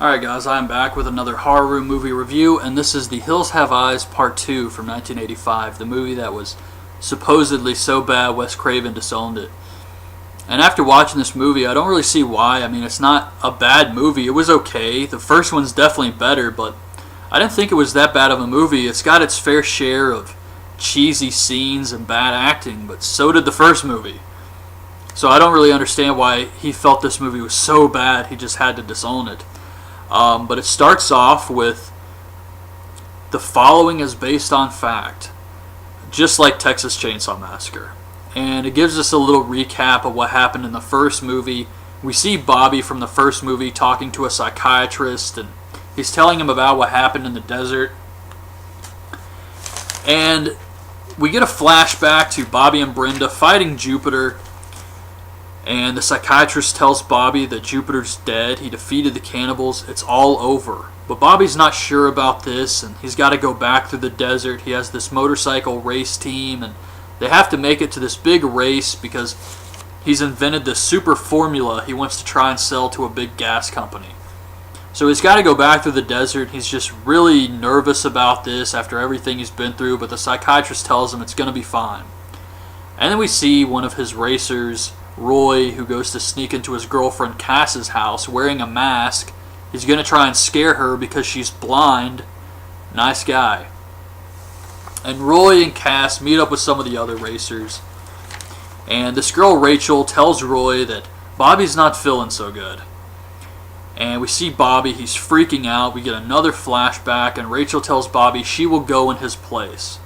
Alright guys, I'm back with another horror movie review, and this is The Hills Have Eyes Part 2 from 1985, the movie that was supposedly so bad Wes Craven disowned it. And after watching this movie, I don't really see why. I mean, it's not a bad movie. It was okay. The first one's definitely better, but I didn't think it was that bad of a movie. It's got its fair share of cheesy scenes and bad acting, but so did the first movie. So I don't really understand why he felt this movie was so bad he just had to disown it. But it starts off with the following is based on fact, just like Texas Chainsaw Massacre. And it gives us a little recap of what happened in the first movie. We see Bobby from the first movie talking to a psychiatrist, and he's telling him about what happened in the desert. And we get a flashback to Bobby and Brenda fighting Jupiter. And the psychiatrist tells Bobby that Jupiter's dead. He defeated the cannibals. It's all over. But Bobby's not sure about this, and he's got to go back through the desert. He has this motorcycle race team, and they have to make it to this big race because he's invented this super formula he wants to try and sell to a big gas company. So he's got to go back through the desert. He's just really nervous about this after everything he's been through, but the psychiatrist tells him it's going to be fine. And then we see one of his racers, Roy, who goes to sneak into his girlfriend Cass's house wearing a mask. He's going to try and scare her because she's blind. Nice guy. And Roy and Cass meet up with some of the other racers. And this girl, Rachel, tells Roy that Bobby's not feeling so good. And we see Bobby, he's freaking out. We get another flashback, and Rachel tells Bobby she will go in his place.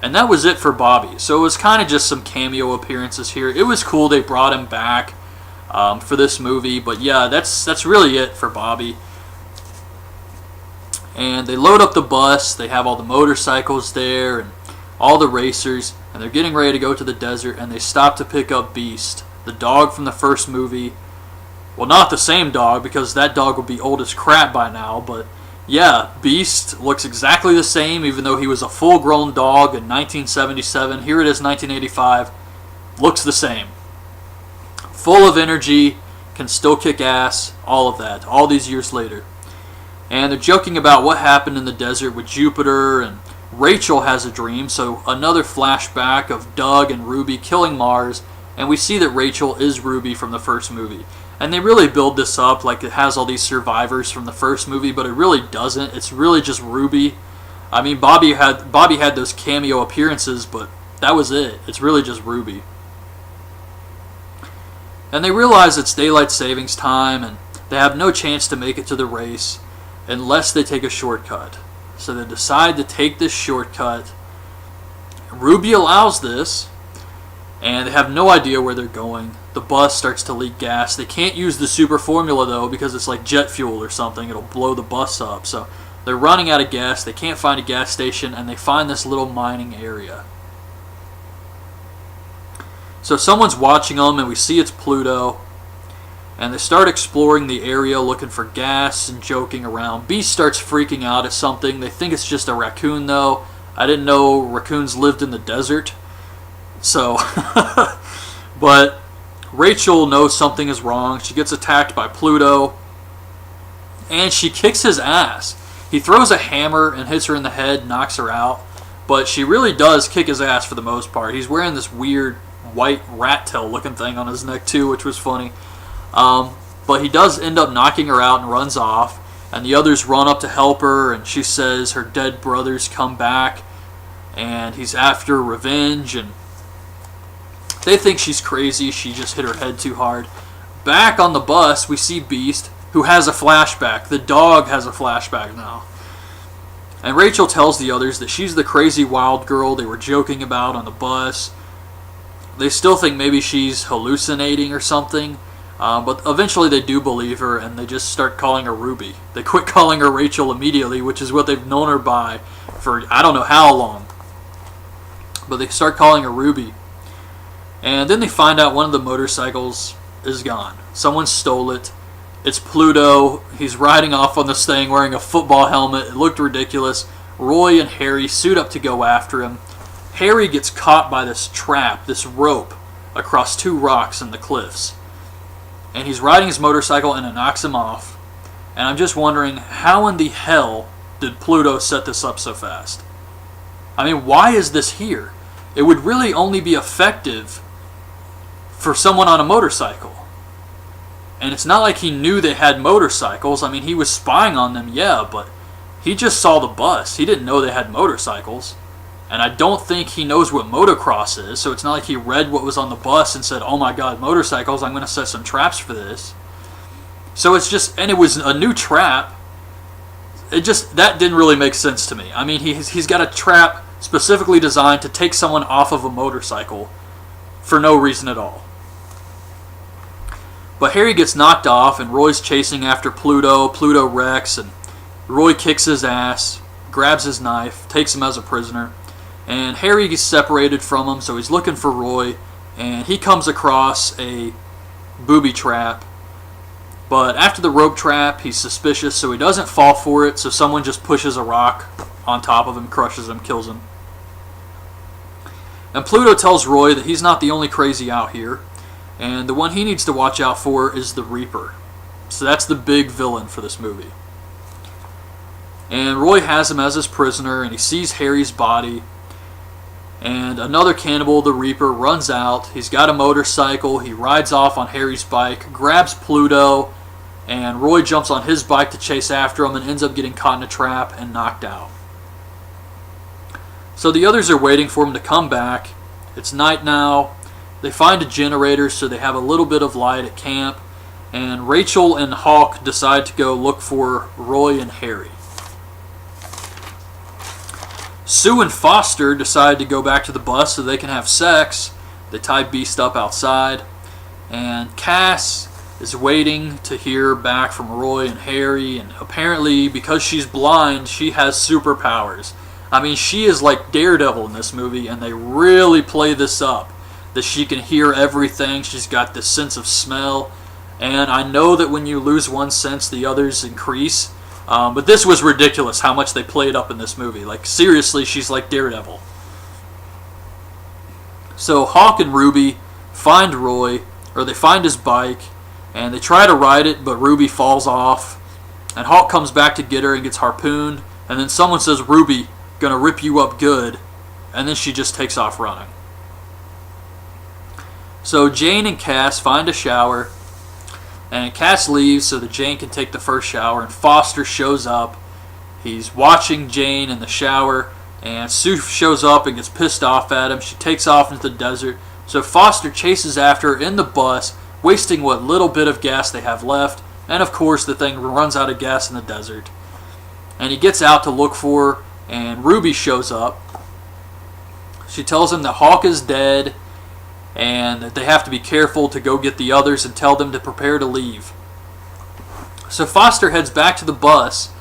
And that was it for Bobby. So it was kind of just some cameo appearances here. It was cool they brought him back for this movie. But yeah, that's really it for Bobby. And they load up the bus. They have all the motorcycles there and all the racers. And they're getting ready to go to the desert. And they stop to pick up Beast, the dog from the first movie. Well, not the same dog, because that dog would be old as crap by now. But yeah, Beast looks exactly the same, even though he was a full-grown dog in 1977. Here it is, 1985. Looks the same. Full of energy, can still kick ass, all of that, all these years later. And they're joking about what happened in the desert with Jupiter, and Rachel has a dream, so another flashback of Doug and Ruby killing Mars, and we see that Rachel is Ruby from the first movie. And they really build this up like it has all these survivors from the first movie, but it really doesn't. It's really just Ruby. I mean, Bobby had those cameo appearances, but that was it. It's really just Ruby. And they realize it's daylight savings time, and they have no chance to make it to the race unless they take a shortcut. So they decide to take this shortcut. Ruby allows this, and they have no idea where they're going. The bus starts to leak gas. They can't use the super formula though because it's like jet fuel or something. It'll blow the bus up. So they're running out of gas. They can't find a gas station, and they find this little mining area. So someone's watching them, and we see it's Pluto. And they start exploring the area looking for gas and joking around. Beast starts freaking out at something. They think it's just a raccoon though. I didn't know raccoons lived in the desert. So, but Rachel knows something is wrong. She gets attacked by Pluto, and she kicks his ass. He throws a hammer and hits her in the head, knocks her out, but she really does kick his ass for the most part. He's wearing this weird white rat tail looking thing on his neck too, which was funny. But he does end up knocking her out and runs off, and the others run up to help her, and she says her dead brothers come back, and he's after revenge, and they think she's crazy. She just hit her head too hard. Back on the bus, we see Beast, who has a flashback. The dog has a flashback now. And Rachel tells the others that she's the crazy wild girl they were joking about on the bus. They still think maybe she's hallucinating or something. But eventually they do believe her, and they just start calling her Ruby. They quit calling her Rachel immediately, which is what they've known her by for I don't know how long. But they start calling her Ruby. And then they find out one of the motorcycles is gone. Someone stole it. It's Pluto. He's riding off on this thing wearing a football helmet. It looked ridiculous. Roy and Harry suit up to go after him. Harry gets caught by this trap, this rope, across two rocks in the cliffs. And he's riding his motorcycle, and it knocks him off. And I'm just wondering, how in the hell did Pluto set this up so fast? I mean, why is this here? It would really only be effective for someone on a motorcycle. And it's not like he knew they had motorcycles. I mean, he was spying on them, yeah, but he just saw the bus. He didn't know they had motorcycles. And I don't think he knows what motocross is, so it's not like he read what was on the bus and said, oh my god, motorcycles, I'm going to set some traps for this. So it's just, and it was a new trap. That didn't really make sense to me. I mean, he's got a trap specifically designed to take someone off of a motorcycle for no reason at all. But Harry gets knocked off, and Roy's chasing after Pluto. Pluto wrecks, and Roy kicks his ass, grabs his knife, takes him as a prisoner. And Harry gets separated from him, so he's looking for Roy, and he comes across a booby trap. But after the rope trap, he's suspicious, so he doesn't fall for it, so someone just pushes a rock on top of him, crushes him, kills him. And Pluto tells Roy that he's not the only crazy out here, and the one he needs to watch out for is the Reaper. So that's the big villain for this movie. And Roy has him as his prisoner, and he sees Harry's body. And another cannibal, the Reaper, runs out. He's got a motorcycle. He rides off on Harry's bike, grabs Pluto, and Roy jumps on his bike to chase after him and ends up getting caught in a trap and knocked out. So the others are waiting for him to come back. It's night now. They find a generator, so they have a little bit of light at camp. And Rachel and Hawk decide to go look for Roy and Harry. Sue and Foster decide to go back to the bus so they can have sex. They tie Beast up outside. And Cass is waiting to hear back from Roy and Harry. And apparently, because she's blind, she has superpowers. I mean, she is like Daredevil in this movie, and they really play this up. That she can hear everything. She's got this sense of smell. And I know that when you lose one sense, the others increase. But this was ridiculous how much they played up in this movie. Like, seriously, she's like Daredevil. So Hawk and Ruby find Roy, or they find his bike, and they try to ride it, but Ruby falls off. And Hawk comes back to get her and gets harpooned. And then someone says, Ruby, gonna rip you up good. And then she just takes off running. So Jane and Cass find a shower, and Cass leaves so that Jane can take the first shower, and Foster shows up. He's watching Jane in the shower, and Sue shows up and gets pissed off at him. She takes off into the desert, so Foster chases after her in the bus, wasting what little bit of gas they have left, and of course the thing runs out of gas in the desert. And he gets out to look for her, and Ruby shows up. She tells him that Hawk is dead, and that they have to be careful to go get the others and tell them to prepare to leave. So Foster heads back to the bus,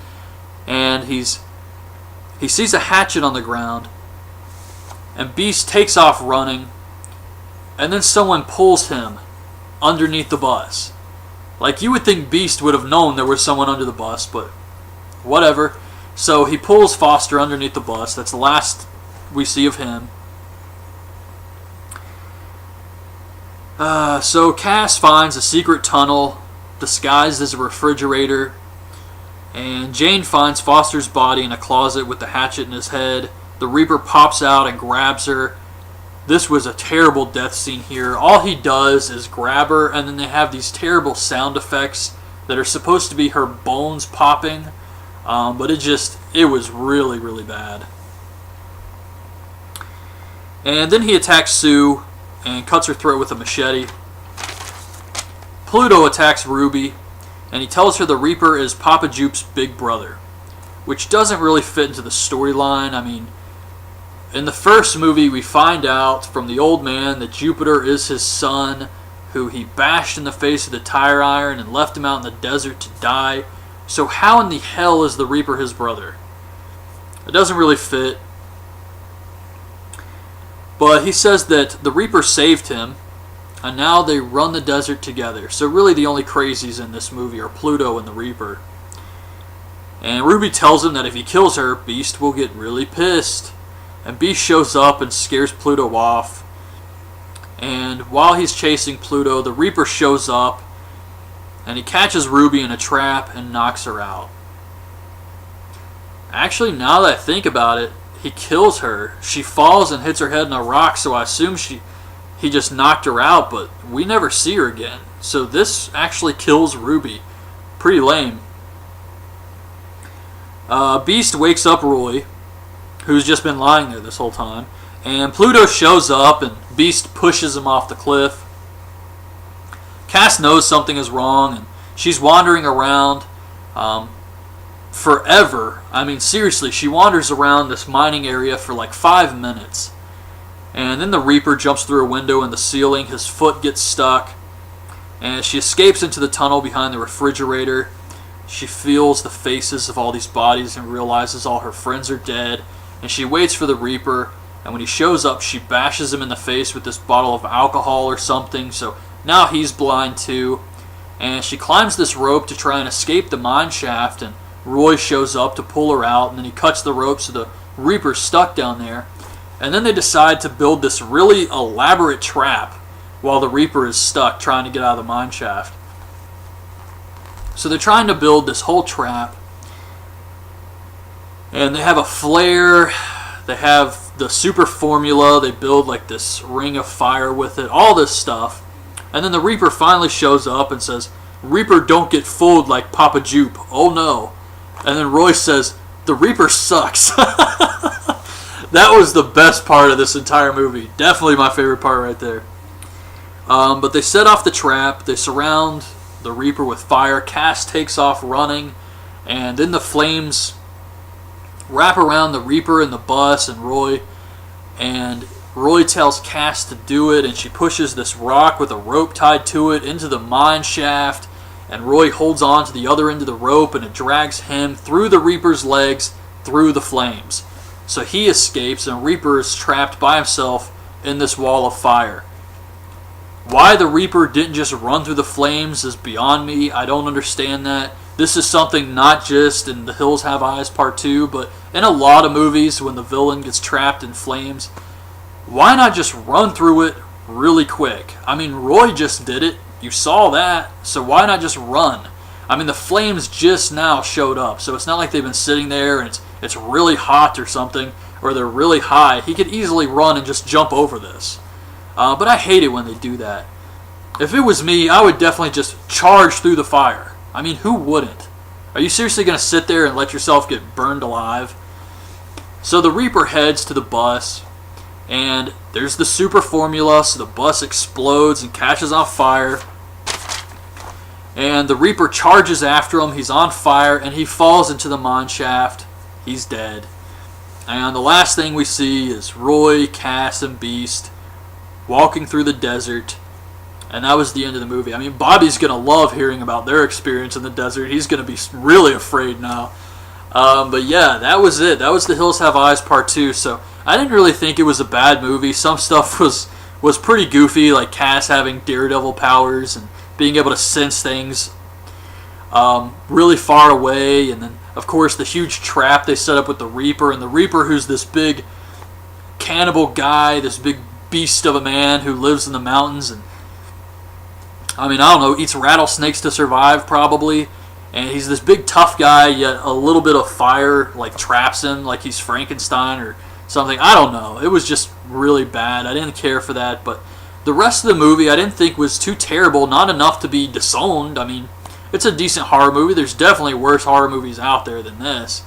and he sees a hatchet on the ground, and Beast takes off running, and then someone pulls him underneath the bus. Like, you would think Beast would have known there was someone under the bus, but whatever. So he pulls Foster underneath the bus. That's the last we see of him. So Cass finds a secret tunnel disguised as a refrigerator, and Jane finds Foster's body in a closet with the hatchet in his head. The Reaper pops out and grabs her. This was a terrible death scene here. All he does is grab her, and then they have these terrible sound effects that are supposed to be her bones popping, but it was really, really bad. And then he attacks Sue and cuts her throat with a machete. Pluto attacks Ruby, and he tells her the Reaper is Papa Jupe's big brother, which doesn't really fit into the storyline. I mean, in the first movie, we find out from the old man that Jupiter is his son, who he bashed in the face with a tire iron and left him out in the desert to die. So how in the hell is the Reaper his brother? It doesn't really fit. But he says that the Reaper saved him, and now they run the desert together. So really the only crazies in this movie are Pluto and the Reaper. And Ruby tells him that if he kills her, Beast will get really pissed. And Beast shows up and scares Pluto off. And while he's chasing Pluto, the Reaper shows up, and he catches Ruby in a trap and knocks her out. Actually, now that I think about it, he kills her. She falls and hits her head in a rock, so I assume he just knocked her out, but we never see her again. So this actually kills Ruby. Pretty lame. Beast wakes up Roy, who's just been lying there this whole time, and Pluto shows up and Beast pushes him off the cliff. Cass knows something is wrong, and she's wandering around forever. I mean, seriously, she wanders around this mining area for like 5 minutes. And then the Reaper jumps through a window in the ceiling. His foot gets stuck. And she escapes into the tunnel behind the refrigerator. She feels the faces of all these bodies and realizes all her friends are dead. And she waits for the Reaper. And when he shows up, she bashes him in the face with this bottle of alcohol or something. So now he's blind too. And she climbs this rope to try and escape the mine shaft. And Roy shows up to pull her out. And then he cuts the rope so the Reaper's stuck down there. And then they decide to build this really elaborate trap while the Reaper is stuck trying to get out of the mine shaft. So they're trying to build this whole trap. And they have a flare. They have the super formula. They build like this ring of fire with it. All this stuff. And then the Reaper finally shows up and says, "Reaper don't get fooled like Papa Jupe. Oh no." And then Roy says, "The Reaper sucks." That was the best part of this entire movie. Definitely my favorite part right there. But they set off the trap. They surround the Reaper with fire. Cass takes off running. And then the flames wrap around the Reaper and the bus and Roy. And Roy tells Cass to do it. And she pushes this rock with a rope tied to it into the mine shaft. And Roy holds on to the other end of the rope. And it drags him through the Reaper's legs, through the flames. So he escapes, and Reaper is trapped by himself in this wall of fire. Why the Reaper didn't just run through the flames is beyond me. I don't understand that. This is something not just in The Hills Have Eyes Part 2, but in a lot of movies when the villain gets trapped in flames. Why not just run through it really quick? I mean, Roy just did it. You saw that. So why not just run? I mean, the flames just now showed up, so it's not like they've been sitting there and it's really hot or something, or they're really high. He could easily run and just jump over this. But I hate it when they do that. If it was me, I would definitely just charge through the fire. I mean, who wouldn't? Are you seriously going to sit there and let yourself get burned alive? So the Reaper heads to the bus, and there's the super formula, so the bus explodes and catches on fire. And the Reaper charges after him. He's on fire, and he falls into the mine shaft. He's dead. And the last thing we see is Roy, Cass, and Beast walking through the desert. And that was the end of the movie. I mean, Bobby's going to love hearing about their experience in the desert. He's going to be really afraid now. But yeah, that was it. That was The Hills Have Eyes Part 2. So I didn't really think it was a bad movie. Some stuff was pretty goofy, like Cass having daredevil powers and being able to sense things really far away. And then, of course, the huge trap they set up with the Reaper. And the Reaper, who's this big cannibal guy, this big beast of a man who lives in the mountains. And I mean, I don't know, eats rattlesnakes to survive probably. And he's this big tough guy, yet a little bit of fire like traps him like he's Frankenstein or something. I don't know. It was just really bad. I didn't care for that. But the rest of the movie I didn't think was too terrible. Not enough to be disowned. I mean, it's a decent horror movie. There's definitely worse horror movies out there than this.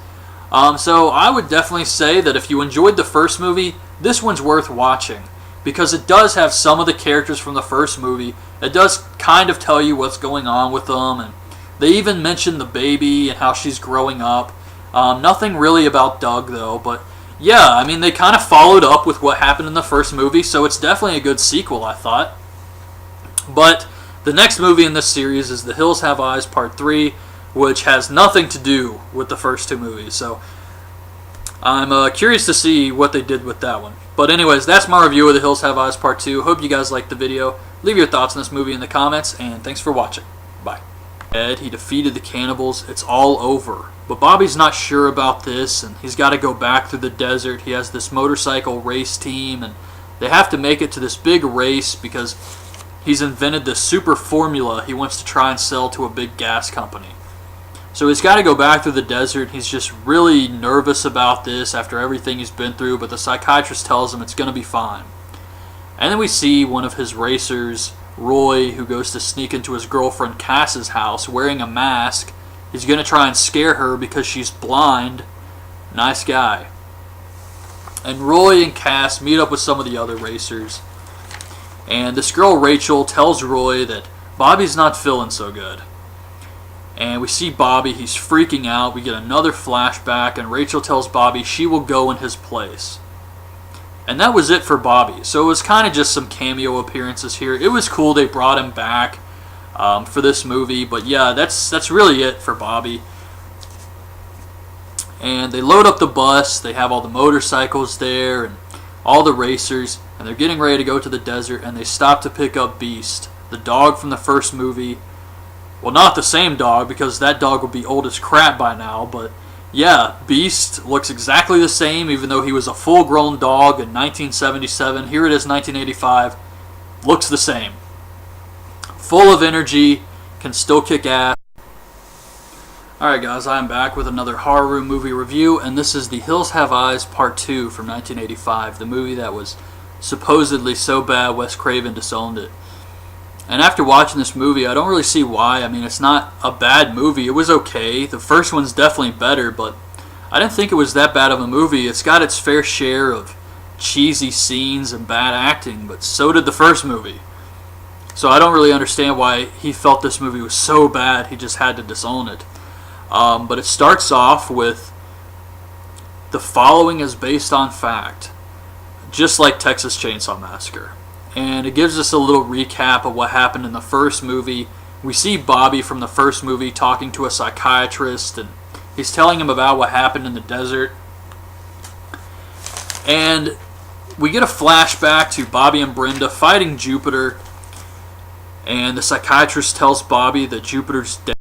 So I would definitely say that if you enjoyed the first movie, this one's worth watching. Because it does have some of the characters from the first movie. It does kind of tell you what's going on with them. And they even mention the baby and how she's growing up. Nothing really about Doug, though. But yeah, I mean, they kind of followed up with what happened in the first movie. So it's definitely a good sequel, I thought. But the next movie in this series is The Hills Have Eyes Part 3, which has nothing to do with the first two movies. So I'm curious to see what they did with that one. But anyways, that's my review of The Hills Have Eyes Part 2. Hope you guys liked the video. Leave your thoughts on this movie in the comments, and thanks for watching. Bye. Ed, he defeated the cannibals. It's all over. But Bobby's not sure about this, and he's got to go back through the desert. He has this motorcycle race team, and they have to make it to this big race because he's invented this super formula he wants to try and sell to a big gas company. So he's got to go back through the desert. He's just really nervous about this after everything he's been through, but the psychiatrist tells him it's going to be fine. And then we see one of his racers, Roy, who goes to sneak into his girlfriend Cass's house wearing a mask. He's going to try and scare her because she's blind. Nice guy. And Roy and Cass meet up with some of the other racers. And this girl, Rachel, tells Roy that Bobby's not feeling so good. And we see Bobby, he's freaking out. We get another flashback, and Rachel tells Bobby she will go in his place. And that was it for Bobby. So it was kind of just some cameo appearances here. It was cool they brought him back for this movie. But yeah, that's really it for Bobby. And they load up the bus. They have all the motorcycles there and all the racers. And they're getting ready to go to the desert. And they stop to pick up Beast, the dog from the first movie. Well, not the same dog, because that dog would be old as crap by now, but yeah, Beast looks exactly the same, even though he was a full-grown dog in 1977. Here it is, 1985. Looks the same. Full of energy, can still kick ass. Alright guys, I'm back with another horror movie review, and this is The Hills Have Eyes Part 2 from 1985, the movie that was supposedly so bad Wes Craven disowned it. And after watching this movie, I don't really see why. I mean, it's not a bad movie. It was okay. The first one's definitely better, but I didn't think it was that bad of a movie. It's got its fair share of cheesy scenes and bad acting, but so did the first movie. So I don't really understand why he felt this movie was so bad he just had to disown it. But it starts off with the following is based on fact, just like Texas Chainsaw Massacre. And it gives us a little recap of what happened in the first movie. We see Bobby from the first movie talking to a psychiatrist, and he's telling him about what happened in the desert. And we get a flashback to Bobby and Brenda fighting Jupiter, and the psychiatrist tells Bobby that Jupiter's dead.